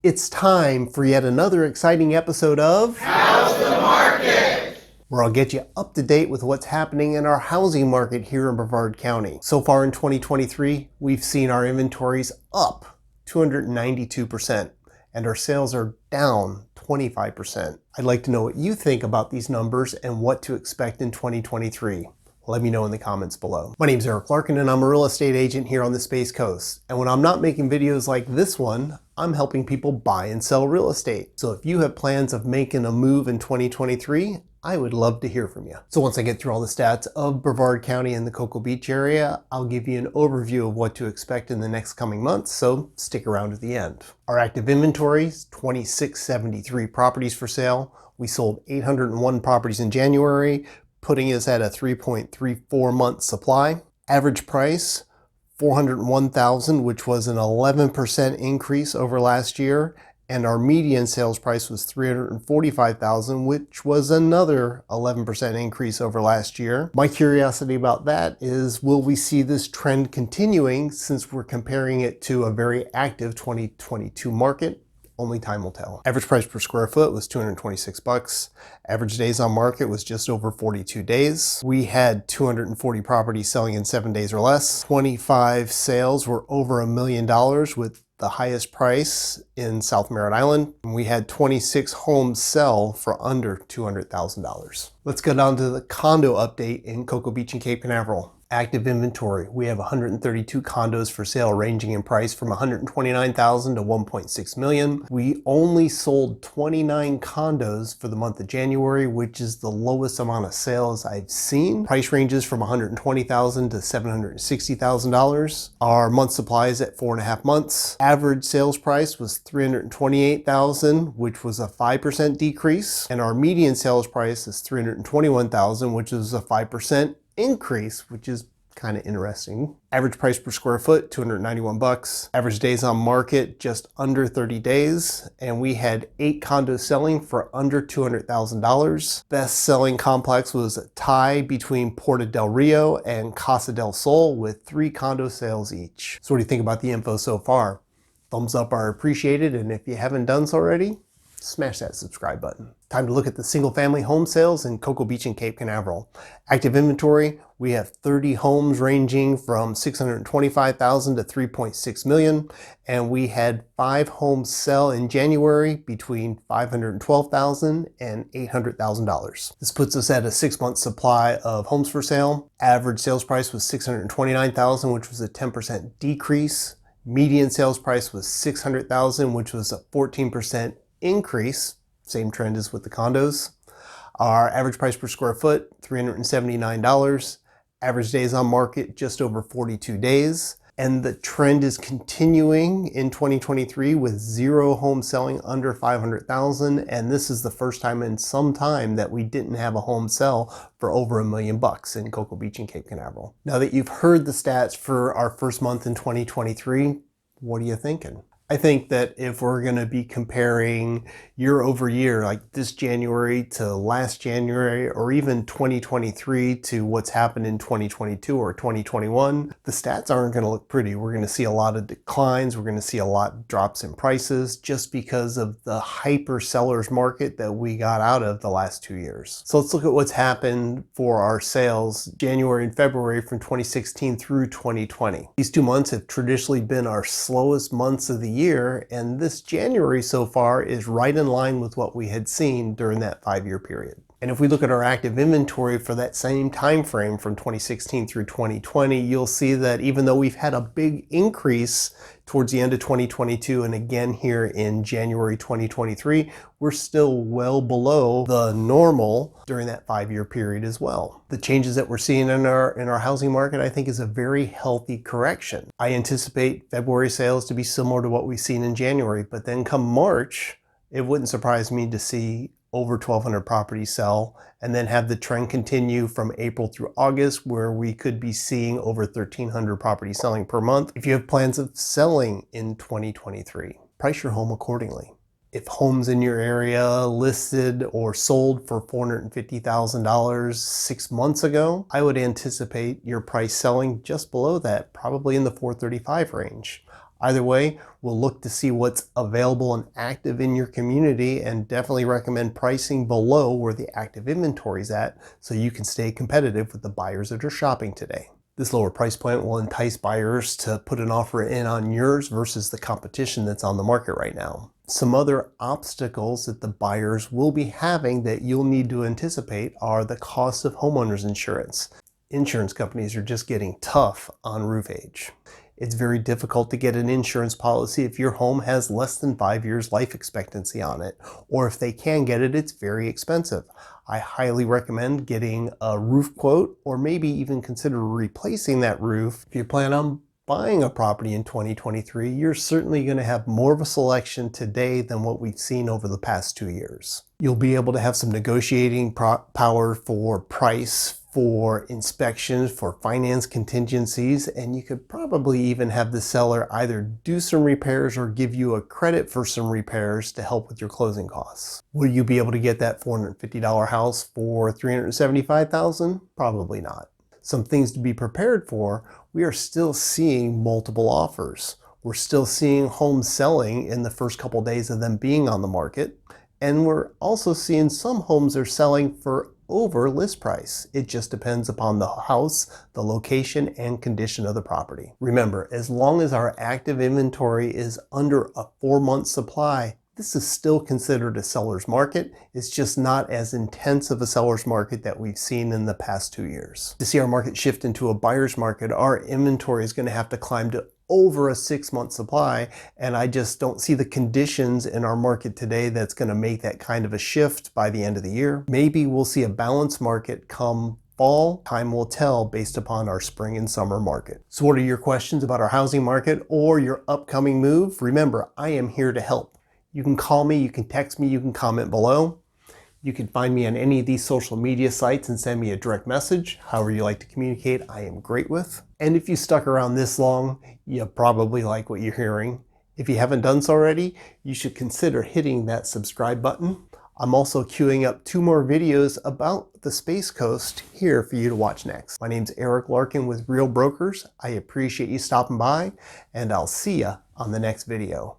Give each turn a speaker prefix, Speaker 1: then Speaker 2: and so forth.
Speaker 1: It's time for yet another exciting episode of
Speaker 2: How's the market?
Speaker 1: Where I'll get you up to date with what's happening in our housing market here in Brevard County. So far in 2023, we've seen our inventories up 292% and our sales are down 25%. I'd like to know what you think about these numbers and what to expect in 2023. Let me know in the comments below. My name is Larkin and I'm a real estate agent here on the Space Coast. And when I'm not making videos like this one, I'm helping people buy and sell real estate. So if you have plans of making a move in 2023, I would love to hear from you. So once I get through all the stats of Brevard County and the Cocoa Beach area, I'll give you an overview of what to expect in the next coming months, so stick around to the end. Our active inventory is 2673 properties for sale. We sold 801 properties in January, putting us at a 3.34 month supply. Average price, $401,000, which was an 11% increase over last year. And our median sales price was $345,000, which was another 11% increase over last year. My curiosity about that is, will we see this trend continuing since we're comparing it to a very active 2022 market? Only time will tell. Average price per square foot was $226. Average days on market was just over 42 days. We had 240 properties selling in 7 days or less. 25 sales were over $1 million with the highest price in South Merritt Island. And we had 26 homes sell for under $200,000. Let's go down to the condo update in Cocoa Beach and Cape Canaveral. Active inventory. We have 132 condos for sale ranging in price from $129,000 to $1.6 million. We only sold 29 condos for the month of January, which is the lowest amount of sales I've seen. Price ranges from $120,000 to $760,000. Our month supply is at 4.5 months. Average sales price was $328,000, which was a 5% decrease. And our median sales price is $321,000, which is a 5% increase, which is kind of interesting. Average price per square foot, $291. Average days on market, just under 30 days. And we had 8 condos selling for under $200,000. Best selling complex was a tie between Porta del Rio and Casa del Sol with 3 condo sales each. So what do you think about the info so far? Thumbs up are appreciated. And if you haven't done so already, smash that subscribe button. Time to look at the single family home sales in Cocoa Beach and Cape Canaveral. Active inventory, we have 30 homes ranging from $625,000 to $3.6 million. And we had 5 homes sell in January between $512,000 and $800,000. This puts us at a 6-month supply of homes for sale. Average sales price was $629,000, which was a 10% decrease. Median sales price was $600,000, which was a 14% increase, same trend as with the condos. Our average price per square foot, $379. Average days on market, just over 42 days. And the trend is continuing in 2023 with 0 homes selling under $500,000. And this is the first time in some time that we didn't have a home sell for over $1 million in Cocoa Beach and Cape Canaveral. Now that you've heard the stats for our first month in 2023, what are you thinking? I think that if we're going to be comparing year over year, like this January to last January, or even 2023 to what's happened in 2022 or 2021, the stats aren't going to look pretty. We're going to see a lot of declines. We're going to see a lot of drops in prices just because of the hyper sellers market that we got out of the last 2 years. So let's look at what's happened for our sales January and February from 2016 through 2020. These 2 months have traditionally been our slowest months of the year, and this January so far is right in line with what we had seen during that 5-year period. And if we look at our active inventory for that same time frame from 2016 through 2020, you'll see that even though we've had a big increase towards the end of 2022 and again here in January 2023, we're still well below the normal during that 5-year period as well. The changes that we're seeing in our housing market, I think, is a very healthy correction. I anticipate February sales to be similar to what we've seen in January, but then come March, it wouldn't surprise me to see over 1,200 properties sell, and then have the trend continue from April through August, where we could be seeing over 1,300 properties selling per month. If you have plans of selling in 2023, price your home accordingly. If homes in your area listed or sold for $450,000 6 months ago, I would anticipate your price selling just below that, probably in the $435,000 range. Either way, we'll look to see what's available and active in your community and definitely recommend pricing below where the active inventory is at so you can stay competitive with the buyers that are shopping today. This lower price point will entice buyers to put an offer in on yours versus the competition that's on the market right now. Some other obstacles that the buyers will be having that you'll need to anticipate are the cost of homeowners insurance. Insurance companies are just getting tough on roof age. It's very difficult to get an insurance policy if your home has less than 5 years life expectancy on it, or if they can get it, it's very expensive. I highly recommend getting a roof quote, or maybe even consider replacing that roof. If you plan on buying a property in 2023, you're certainly going to have more of a selection today than what we've seen over the past 2 years. You'll be able to have some negotiating power for price, for inspections, for finance contingencies, and you could probably even have the seller either do some repairs or give you a credit for some repairs to help with your closing costs. Will you be able to get that $450 house for $375,000? Probably not. Some things to be prepared for: we are still seeing multiple offers. We're still seeing homes selling in the first couple days of them being on the market, and we're also seeing some homes are selling for over list price. It just depends upon the house, the location, and condition of the property. Remember, as long as our active inventory is under a 4-month supply, this is still considered a seller's market. It's just not as intense of a seller's market that we've seen in the past 2 years. To see our market shift into a buyer's market, our inventory is going to have to climb to over a 6-month supply, and I just don't see the conditions in our market today that's going to make that kind of a shift by the end of the year. Maybe we'll see a balanced market come fall. Time will tell based upon our spring and summer market. So what are your questions about our housing market or your upcoming move? Remember, I am here to help. You can call me, you can text me, you can comment below. You can find me on any of these social media sites and send me a direct message. However you like to communicate, I am great with. And if you stuck around this long, you probably like what you're hearing. If you haven't done so already, you should consider hitting that subscribe button. I'm also queuing up 2 more videos about the Space Coast here for you to watch next. My name's Eric Larkin with Real Brokers. I appreciate you stopping by, and I'll see ya on the next video.